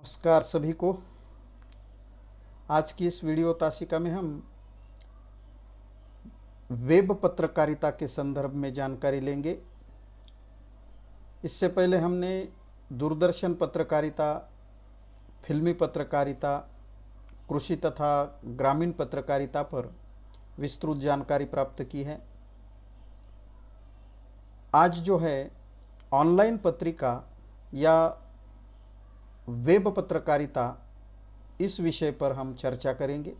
नमस्कार सभी को। आज की इस वीडियो तासिका में हम वेब पत्रकारिता के संदर्भ में जानकारी लेंगे। इससे पहले हमने दूरदर्शन पत्रकारिता, फिल्मी पत्रकारिता, कृषि तथा ग्रामीण पत्रकारिता पर विस्तृत जानकारी प्राप्त की है। आज जो है ऑनलाइन पत्रिका या वेब पत्रकारिता, इस विषय पर हम चर्चा करेंगे।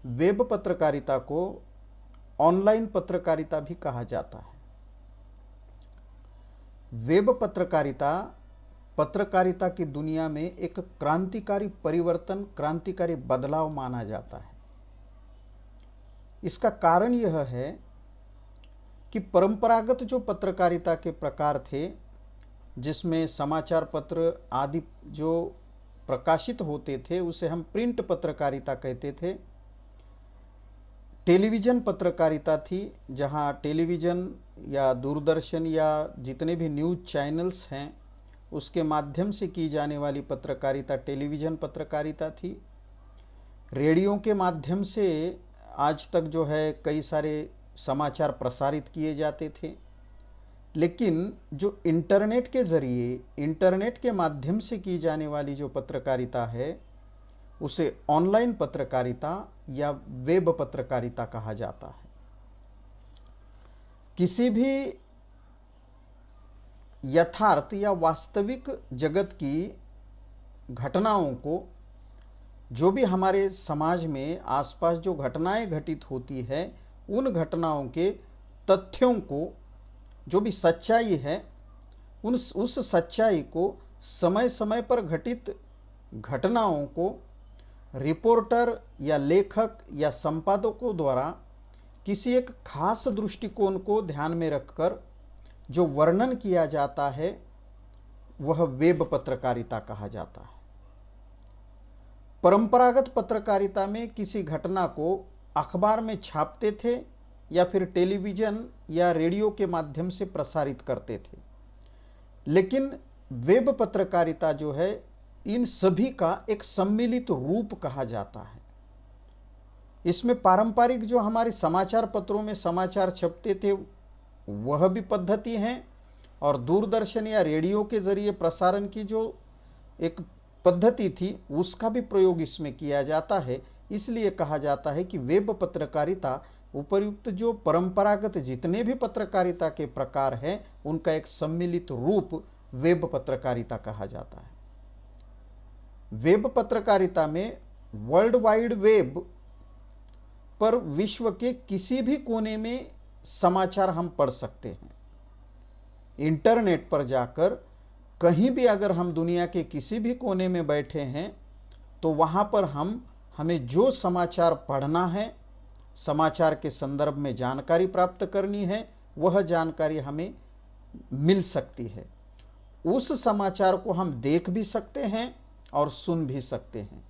वेब पत्रकारिता को ऑनलाइन पत्रकारिता भी कहा जाता है। वेब पत्रकारिता पत्रकारिता की दुनिया में एक क्रांतिकारी परिवर्तन, क्रांतिकारी बदलाव माना जाता है। इसका कारण यह है कि परंपरागत जो पत्रकारिता के प्रकार थे, जिसमें समाचार पत्र आदि जो प्रकाशित होते थे उसे हम प्रिंट पत्रकारिता कहते थे। टेलीविज़न पत्रकारिता थी, जहां टेलीविज़न या दूरदर्शन या जितने भी न्यूज़ चैनल्स हैं उसके माध्यम से की जाने वाली पत्रकारिता टेलीविज़न पत्रकारिता थी। रेडियो के माध्यम से आज तक जो है कई सारे समाचार प्रसारित किए जाते थे। लेकिन जो इंटरनेट के ज़रिए, इंटरनेट के माध्यम से की जाने वाली जो पत्रकारिता है उसे ऑनलाइन पत्रकारिता या वेब पत्रकारिता कहा जाता है। किसी भी यथार्थ या वास्तविक जगत की घटनाओं को, जो भी हमारे समाज में आसपास जो घटनाएं घटित होती है, उन घटनाओं के तथ्यों को, जो भी सच्चाई है, उस सच्चाई को, समय समय पर घटित घटनाओं को रिपोर्टर या लेखक या संपादकों द्वारा किसी एक खास दृष्टिकोण को ध्यान में रखकर जो वर्णन किया जाता है वह वेब पत्रकारिता कहा जाता है। परंपरागत पत्रकारिता में किसी घटना को अखबार में छापते थे या फिर टेलीविज़न या रेडियो के माध्यम से प्रसारित करते थे। लेकिन वेब पत्रकारिता जो है इन सभी का एक सम्मिलित रूप कहा जाता है। इसमें पारंपरिक जो हमारे समाचार पत्रों में समाचार छपते थे वह भी पद्धति हैं, और दूरदर्शन या रेडियो के जरिए प्रसारण की जो एक पद्धति थी उसका भी प्रयोग इसमें किया जाता है। इसलिए कहा जाता है कि वेब पत्रकारिता उपर्युक्त जो परंपरागत जितने भी पत्रकारिता के प्रकार हैं उनका एक सम्मिलित रूप वेब पत्रकारिता कहा जाता है। वेब पत्रकारिता में वर्ल्ड वाइड वेब पर विश्व के किसी भी कोने में समाचार हम पढ़ सकते हैं। इंटरनेट पर जाकर कहीं भी अगर हम दुनिया के किसी भी कोने में बैठे हैं तो वहाँ पर हमें जो समाचार पढ़ना है, समाचार के संदर्भ में जानकारी प्राप्त करनी है, वह जानकारी हमें मिल सकती है। उस समाचार को हम देख भी सकते हैं और सुन भी सकते हैं।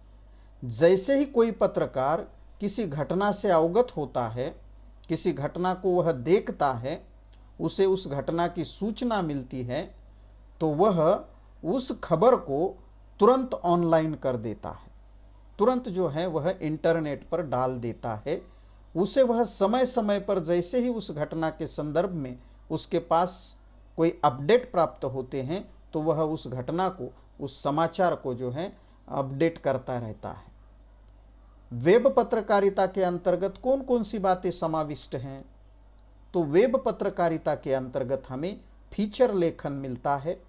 जैसे ही कोई पत्रकार किसी घटना से अवगत होता है, किसी घटना को वह देखता है, उसे उस घटना की सूचना मिलती है, तो वह उस खबर को तुरंत ऑनलाइन कर देता है, तुरंत जो है वह इंटरनेट पर डाल देता है। उसे वह समय समय पर जैसे ही उस घटना के संदर्भ में उसके पास कोई अपडेट प्राप्त होते हैं तो वह उस घटना को, उस समाचार को जो है अपडेट करता रहता है। वेब पत्रकारिता के अंतर्गत कौन कौन सी बातें समाविष्ट हैं? तो वेब पत्रकारिता के अंतर्गत हमें फीचर लेखन मिलता है।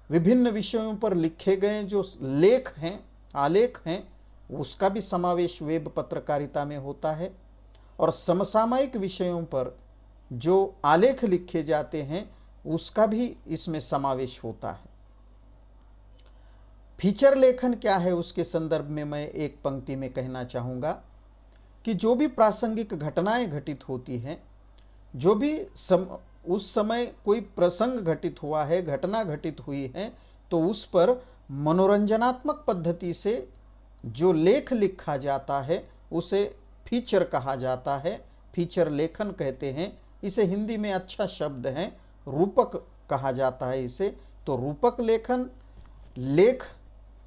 विभिन्न विषयों पर लिखे गए जो लेख हैं, आलेख हैं, उसका भी समावेश वेब पत्रकारिता में होता है। और समसामयिक विषयों पर जो आलेख लिखे जाते हैं उसका भी इसमें समावेश होता है। फीचर लेखन क्या है उसके संदर्भ में मैं एक पंक्ति में कहना चाहूँगा कि जो भी प्रासंगिक घटनाएं घटित होती हैं, जो भी उस समय कोई प्रसंग घटित हुआ है, घटना घटित हुई है, तो उस पर मनोरंजनात्मक पद्धति से जो लेख लिखा जाता है उसे फीचर कहा जाता है, फीचर लेखन कहते हैं। इसे हिंदी में अच्छा शब्द है रूपक कहा जाता है इसे। तो रूपक लेखन लेख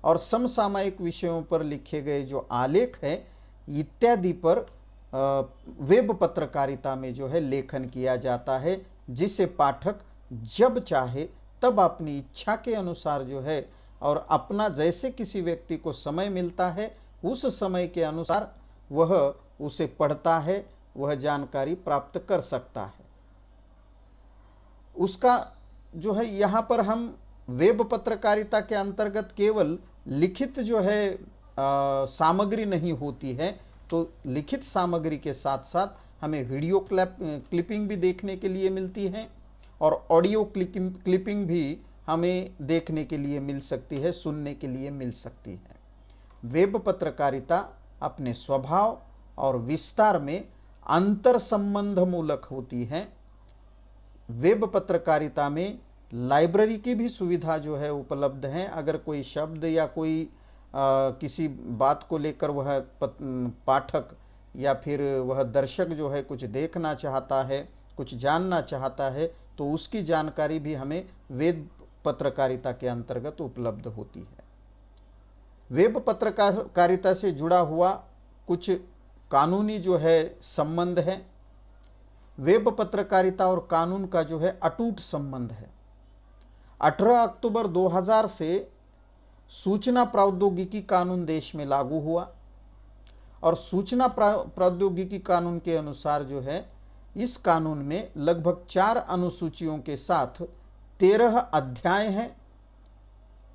और समसामयिक विषयों पर लिखे गए जो आलेख है इत्यादि पर वेब पत्रकारिता में जो है लेखन किया जाता है, जिसे पाठक जब चाहे तब अपनी इच्छा के अनुसार जो है और अपना जैसे किसी व्यक्ति को समय मिलता है उस समय के अनुसार वह उसे पढ़ता है, वह जानकारी प्राप्त कर सकता है। उसका जो है यहाँ पर हम वेब पत्रकारिता के अंतर्गत केवल लिखित जो है सामग्री नहीं होती है, तो लिखित सामग्री के साथ साथ हमें वीडियो क्लिपिंग भी देखने के लिए मिलती है और ऑडियो क्लिपिंग भी हमें देखने के लिए मिल सकती है, सुनने के लिए मिल सकती है। वेब पत्रकारिता अपने स्वभाव और विस्तार में अंतर संबंध मूलक होती है। वेब पत्रकारिता में लाइब्रेरी की भी सुविधा जो है उपलब्ध है। अगर कोई शब्द या कोई किसी बात को लेकर वह पाठक या फिर वह दर्शक जो है कुछ देखना चाहता है, कुछ जानना चाहता है, तो उसकी जानकारी भी हमें वेब पत्रकारिता के अंतर्गत उपलब्ध होती है। वेब पत्रकारिता से जुड़ा हुआ कुछ कानूनी जो है संबंध है। वेब पत्रकारिता और कानून का जो है अटूट संबंध है। 18 अक्टूबर 2000 से सूचना प्रौद्योगिकी कानून देश में लागू हुआ और सूचना प्रौद्योगिकी कानून के अनुसार जो है इस कानून में लगभग 4 अनुसूचियों के साथ 13 अध्याय हैं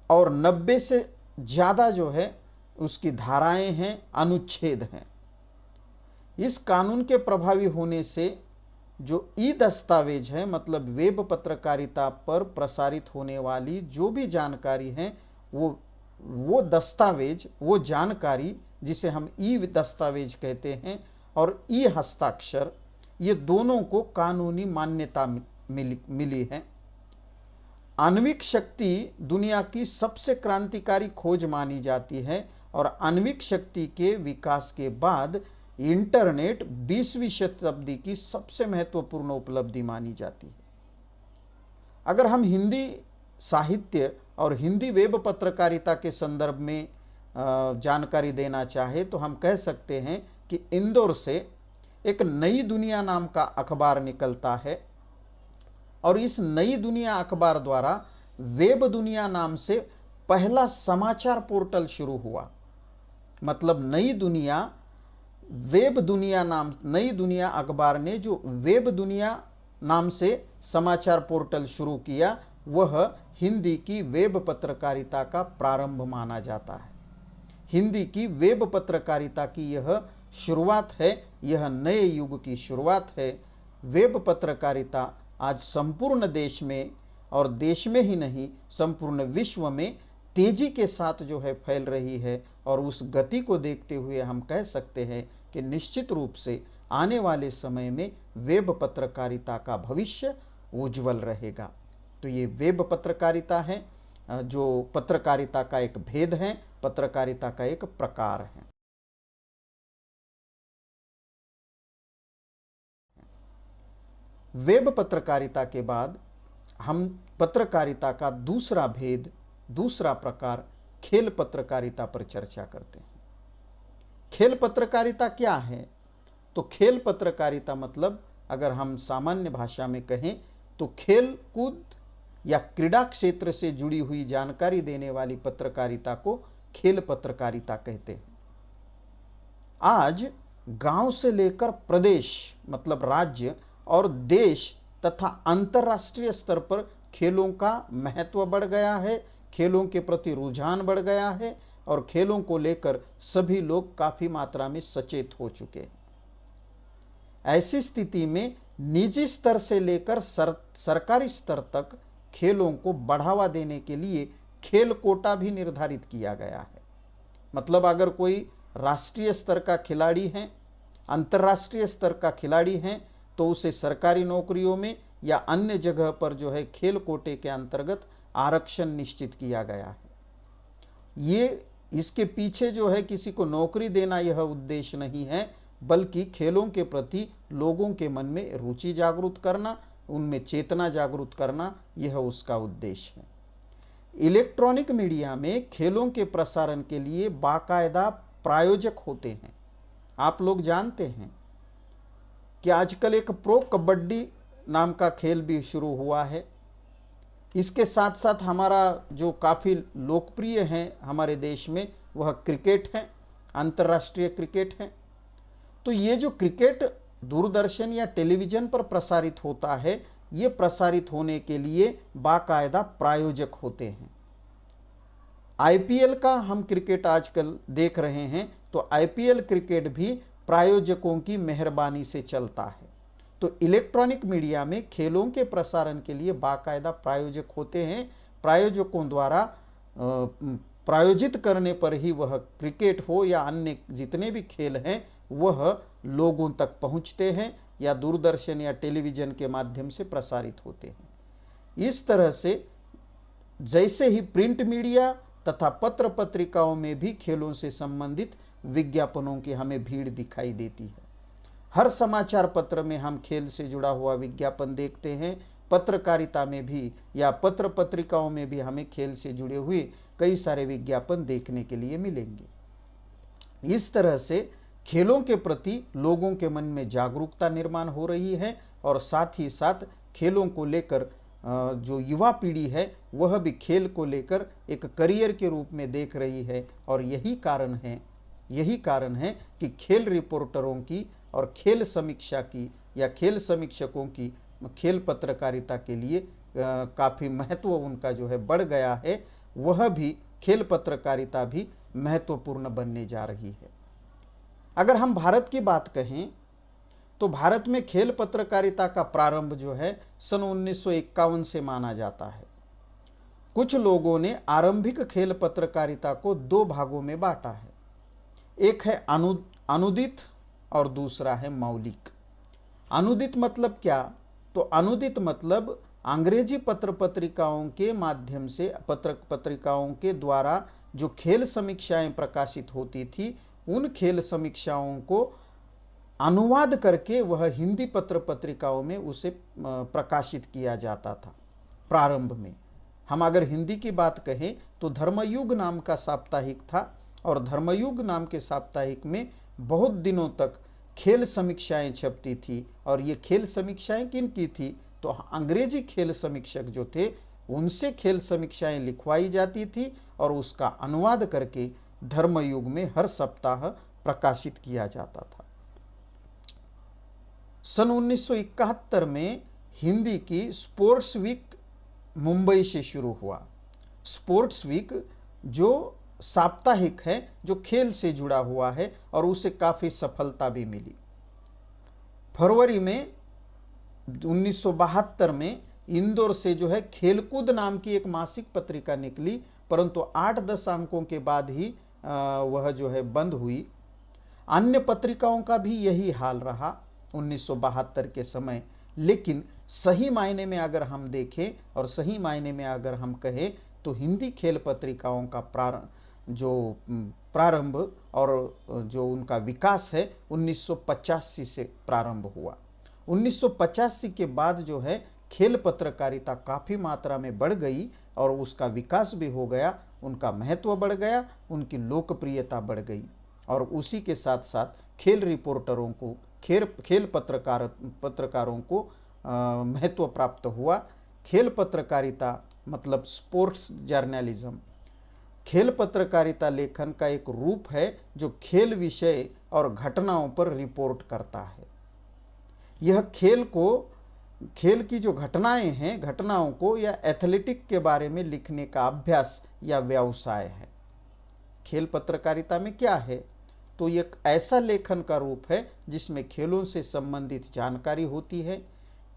और 90 से ज़्यादा जो है उसकी धाराएं हैं, अनुच्छेद हैं। इस कानून के प्रभावी होने से जो ई दस्तावेज है, मतलब वेब पत्रकारिता पर प्रसारित होने वाली जो भी जानकारी है वो दस्तावेज, वो जानकारी जिसे हम ई दस्तावेज कहते हैं और ई हस्ताक्षर, ये दोनों को कानूनी मान्यता मिली है। आणविक शक्ति दुनिया की सबसे क्रांतिकारी खोज मानी जाती है और आणविक शक्ति के विकास के बाद इंटरनेट 20वीं शताब्दी की सबसे महत्वपूर्ण उपलब्धि मानी जाती है। अगर हम हिंदी साहित्य और हिंदी वेब पत्रकारिता के संदर्भ में जानकारी देना चाहे तो हम कह सकते हैं कि इंदौर से एक नई दुनिया नाम का अखबार निकलता है और इस नई दुनिया अखबार द्वारा वेब दुनिया नाम से पहला समाचार पोर्टल शुरू हुआ। मतलब नई दुनिया नई दुनिया अखबार ने जो वेब दुनिया नाम से समाचार पोर्टल शुरू किया, वह हिंदी की वेब पत्रकारिता का प्रारंभ माना जाता है। हिंदी की वेब पत्रकारिता की यह शुरुआत है, यह नए युग की शुरुआत है। वेब पत्रकारिता आज संपूर्ण देश में और देश में ही नहीं संपूर्ण विश्व में तेजी के साथ जो है फैल रही है और उस गति को देखते हुए हम कह सकते हैं कि निश्चित रूप से आने वाले समय में वेब पत्रकारिता का भविष्य उज्जवल रहेगा। तो ये वेब पत्रकारिता है, जो पत्रकारिता का एक भेद है, पत्रकारिता का एक प्रकार है। वेब पत्रकारिता के बाद हम पत्रकारिता का दूसरा भेद, दूसरा प्रकार खेल पत्रकारिता पर चर्चा करते हैं। खेल पत्रकारिता क्या है? तो खेल पत्रकारिता मतलब अगर हम सामान्य भाषा में कहें तो खेल कूद या क्रीड़ा क्षेत्र से जुड़ी हुई जानकारी देने वाली पत्रकारिता को खेल पत्रकारिता कहते हैं। आज गांव से लेकर प्रदेश मतलब राज्य और देश तथा अंतर्राष्ट्रीय स्तर पर खेलों का महत्व बढ़ गया है, खेलों के प्रति रुझान बढ़ गया है और खेलों को लेकर सभी लोग काफ़ी मात्रा में सचेत हो चुके हैं। ऐसी स्थिति में निजी स्तर से लेकर सरकारी स्तर तक खेलों को बढ़ावा देने के लिए खेल कोटा भी निर्धारित किया गया है। मतलब अगर कोई राष्ट्रीय स्तर का खिलाड़ी है, अंतर्राष्ट्रीय स्तर का खिलाड़ी है, तो उसे सरकारी नौकरियों में या अन्य जगह पर जो है खेल कोटे के अंतर्गत आरक्षण निश्चित किया गया है। ये इसके पीछे जो है किसी को नौकरी देना यह उद्देश्य नहीं है, बल्कि खेलों के प्रति लोगों के मन में रुचि जागृत करना, उनमें चेतना जागृत करना, यह उसका उद्देश्य है। इलेक्ट्रॉनिक मीडिया में खेलों के प्रसारण के लिए बाकायदा प्रायोजक होते हैं। आप लोग जानते हैं कि आजकल एक प्रो कबड्डी नाम का खेल भी शुरू हुआ है। इसके साथ साथ हमारा जो काफ़ी लोकप्रिय है हमारे देश में वह क्रिकेट है, अंतर्राष्ट्रीय क्रिकेट है। तो ये जो क्रिकेट दूरदर्शन या टेलीविज़न पर प्रसारित होता है, ये प्रसारित होने के लिए बाकायदा प्रायोजक होते हैं। आईपीएल का हम क्रिकेट आजकल देख रहे हैं, तो आईपीएल क्रिकेट भी प्रायोजकों की मेहरबानी से चलता है। तो इलेक्ट्रॉनिक मीडिया में खेलों के प्रसारण के लिए बाकायदा प्रायोजक होते हैं। प्रायोजकों द्वारा प्रायोजित करने पर ही वह क्रिकेट हो या अन्य जितने भी खेल हैं वह लोगों तक पहुंचते हैं या दूरदर्शन या टेलीविज़न के माध्यम से प्रसारित होते हैं। इस तरह से जैसे ही प्रिंट मीडिया तथा पत्र पत्रिकाओं में भी खेलों से संबंधित विज्ञापनों की हमें भीड़ दिखाई देती है। हर समाचार पत्र में हम खेल से जुड़ा हुआ विज्ञापन देखते हैं। पत्रकारिता में भी या पत्र पत्रिकाओं में भी हमें खेल से जुड़े हुए कई सारे विज्ञापन देखने के लिए मिलेंगे। इस तरह से खेलों के प्रति लोगों के मन में जागरूकता निर्माण हो रही है और साथ ही साथ खेलों को लेकर जो युवा पीढ़ी है वह भी खेल को लेकर एक करियर के रूप में देख रही है। और यही कारण है कि खेल रिपोर्टरों की और खेल समीक्षा की या खेल समीक्षकों की खेल पत्रकारिता के लिए काफ़ी महत्व उनका जो है बढ़ गया है। वह भी खेल पत्रकारिता भी महत्वपूर्ण बनने जा रही है। अगर हम भारत की बात कहें तो भारत में खेल पत्रकारिता का प्रारंभ जो है सन 1951 से माना जाता है। कुछ लोगों ने आरंभिक खेल पत्रकारिता को दो भागों में बांटा है। एक है अनुदित और दूसरा है मौलिक। अनुदित मतलब क्या? तो अनुदित मतलब अंग्रेजी पत्र पत्रिकाओं के माध्यम से पत्र पत्रिकाओं के द्वारा जो खेल समीक्षाएं प्रकाशित होती थी उन खेल समीक्षाओं को अनुवाद करके वह हिंदी पत्र पत्रिकाओं में उसे प्रकाशित किया जाता था। प्रारंभ में हम अगर हिंदी की बात कहें तो धर्मयुग नाम का साप्ताहिक था और धर्मयुग नाम के साप्ताहिक में बहुत दिनों तक खेल समीक्षाएं छपती थी। और ये खेल समीक्षाएं किन की थी? तो अंग्रेजी खेल समीक्षक जो थे उनसे खेल समीक्षाएं लिखवाई जाती थी और उसका अनुवाद करके धर्मयुग में हर सप्ताह प्रकाशित किया जाता था। सन 1971 में हिंदी की स्पोर्ट्स वीक मुंबई से शुरू हुआ। स्पोर्ट्स वीक जो साप्ताहिक है जो खेल से जुड़ा हुआ है और उसे काफ़ी सफलता भी मिली। फरवरी में 1972 में इंदौर से जो है खेलकूद नाम की एक मासिक पत्रिका निकली, परंतु 8-10 अंकों के बाद ही वह जो है बंद हुई। अन्य पत्रिकाओं का भी यही हाल रहा 1972 के समय। लेकिन सही मायने में अगर हम देखें और सही मायने में अगर हम कहें तो हिंदी खेल पत्रिकाओं का प्रारंभ और जो उनका विकास है 1985 से प्रारंभ हुआ। 1985 के बाद जो है खेल पत्रकारिता काफ़ी मात्रा में बढ़ गई और उसका विकास भी हो गया, उनका महत्व बढ़ गया, उनकी लोकप्रियता बढ़ गई और उसी के साथ साथ खेल रिपोर्टरों को खेल पत्रकारों को महत्व प्राप्त हुआ। खेल पत्रकारिता मतलब स्पोर्ट्स जर्नलिज्म खेल पत्रकारिता लेखन का एक रूप है जो खेल विषय और घटनाओं पर रिपोर्ट करता है। यह खेल की जो घटनाएं हैं, घटनाओं को या एथलेटिक के बारे में लिखने का अभ्यास या व्यवसाय है। खेल पत्रकारिता में क्या है? तो ये एक ऐसा लेखन का रूप है जिसमें खेलों से संबंधित जानकारी होती है,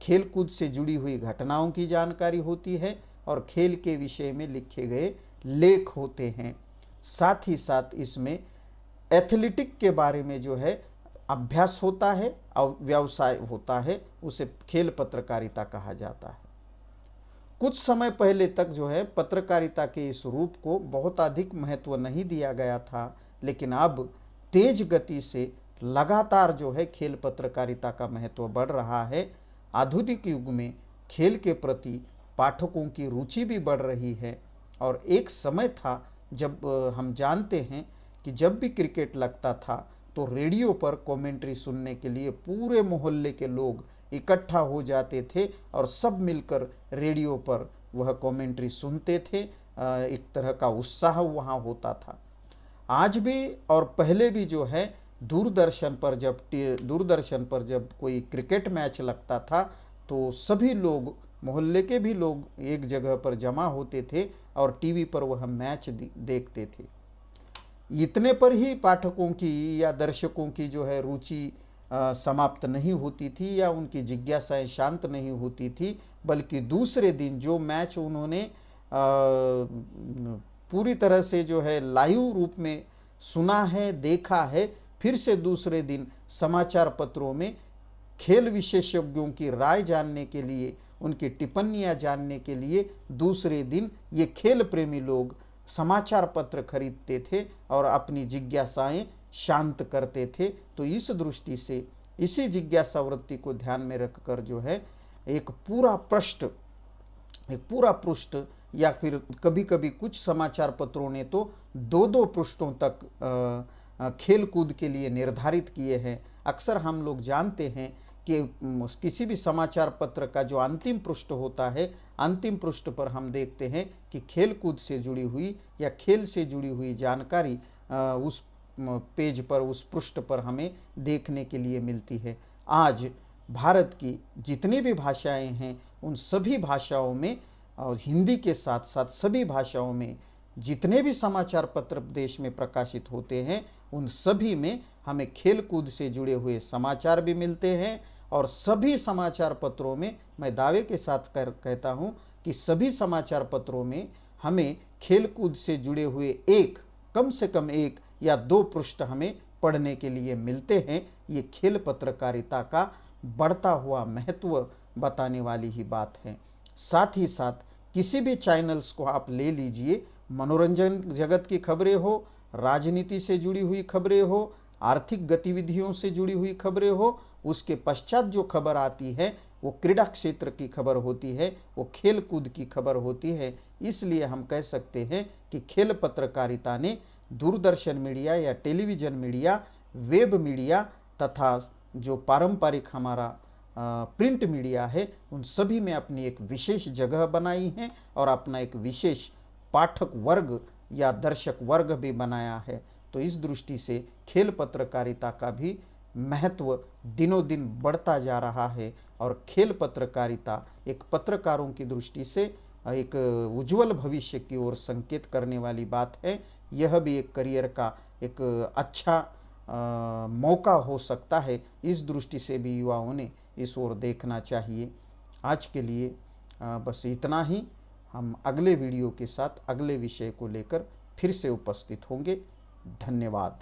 खेलकूद से जुड़ी हुई घटनाओं की जानकारी होती है और खेल के विषय में लिखे गए लेख होते हैं। साथ ही साथ इसमें एथलेटिक के बारे में जो है अभ्यास होता है और व्यवसाय होता है, उसे खेल पत्रकारिता कहा जाता है। कुछ समय पहले तक जो है पत्रकारिता के इस रूप को बहुत अधिक महत्व नहीं दिया गया था, लेकिन अब तेज गति से लगातार जो है खेल पत्रकारिता का महत्व बढ़ रहा है। आधुनिक युग में खेल के प्रति पाठकों की रुचि भी बढ़ रही है और एक समय था जब हम जानते हैं कि जब भी क्रिकेट लगता था तो रेडियो पर कमेंट्री सुनने के लिए पूरे मोहल्ले के लोग इकट्ठा हो जाते थे और सब मिलकर रेडियो पर वह कमेंट्री सुनते थे। एक तरह का उत्साह वहाँ होता था। आज भी और पहले भी जो है दूरदर्शन पर जब कोई क्रिकेट मैच लगता था तो सभी लोग, मोहल्ले के भी लोग एक जगह पर जमा होते थे और टीवी पर वह मैच देखते थे। इतने पर ही पाठकों की या दर्शकों की जो है रुचि समाप्त नहीं होती थी या उनकी जिज्ञासाएं शांत नहीं होती थी, बल्कि दूसरे दिन जो मैच उन्होंने पूरी तरह से जो है लाइव रूप में सुना है, देखा है, फिर से दूसरे दिन समाचार पत्रों में खेल विशेषज्ञों की राय जानने के लिए, उनकी टिप्पणियां जानने के लिए दूसरे दिन ये खेल प्रेमी लोग समाचार पत्र खरीदते थे और अपनी जिज्ञासाएं शांत करते थे। तो इस दृष्टि से इसी जिज्ञासा वृत्ति को ध्यान में रखकर जो है एक पूरा पृष्ठ या फिर कभी कभी कुछ समाचार पत्रों ने तो 2-2 पृष्ठों तक खेल कूद के लिए निर्धारित किए हैं। अक्सर हम लोग जानते हैं कि किसी भी समाचार पत्र का जो अंतिम पृष्ठ होता है, अंतिम पृष्ठ पर हम देखते हैं कि खेल कूद से जुड़ी हुई या खेल से जुड़ी हुई जानकारी उस पेज पर, उस पृष्ठ पर हमें देखने के लिए मिलती है। आज भारत की जितनी भी भाषाएं हैं उन सभी भाषाओं में और हिंदी के साथ साथ सभी भाषाओं में जितने भी समाचार पत्र देश में प्रकाशित होते हैं उन सभी में हमें खेल कूद से जुड़े हुए समाचार भी मिलते हैं। और सभी समाचार पत्रों में मैं दावे के साथ कहता हूँ कि सभी समाचार पत्रों में हमें खेल कूद से जुड़े हुए कम से कम 1 या 2 पृष्ठ हमें पढ़ने के लिए मिलते हैं। ये खेल पत्रकारिता का बढ़ता हुआ महत्व बताने वाली ही बात है। साथ ही साथ किसी भी चैनल्स को आप ले लीजिए, मनोरंजन जगत की खबरें हो, राजनीति से जुड़ी हुई खबरें हो, आर्थिक गतिविधियों से जुड़ी हुई खबरें हो, उसके पश्चात जो खबर आती है वो क्रीड़ा क्षेत्र की खबर होती है, वो खेल कूद की खबर होती है। इसलिए हम कह सकते हैं कि खेल पत्रकारिता ने दूरदर्शन मीडिया या टेलीविज़न मीडिया, वेब मीडिया तथा जो पारंपरिक हमारा प्रिंट मीडिया है उन सभी में अपनी एक विशेष जगह बनाई है और अपना एक विशेष पाठक वर्ग या दर्शक वर्ग भी बनाया है। तो इस दृष्टि से खेल पत्रकारिता का भी महत्व दिनों दिन बढ़ता जा रहा है और खेल पत्रकारिता एक पत्रकारों की दृष्टि से एक उज्जवल भविष्य की ओर संकेत करने वाली बात है। यह भी एक करियर का एक अच्छा मौका हो सकता है। इस दृष्टि से भी युवाओं ने इस ओर देखना चाहिए। आज के लिए बस इतना ही। हम अगले वीडियो के साथ अगले विषय को लेकर फिर से उपस्थित होंगे। धन्यवाद।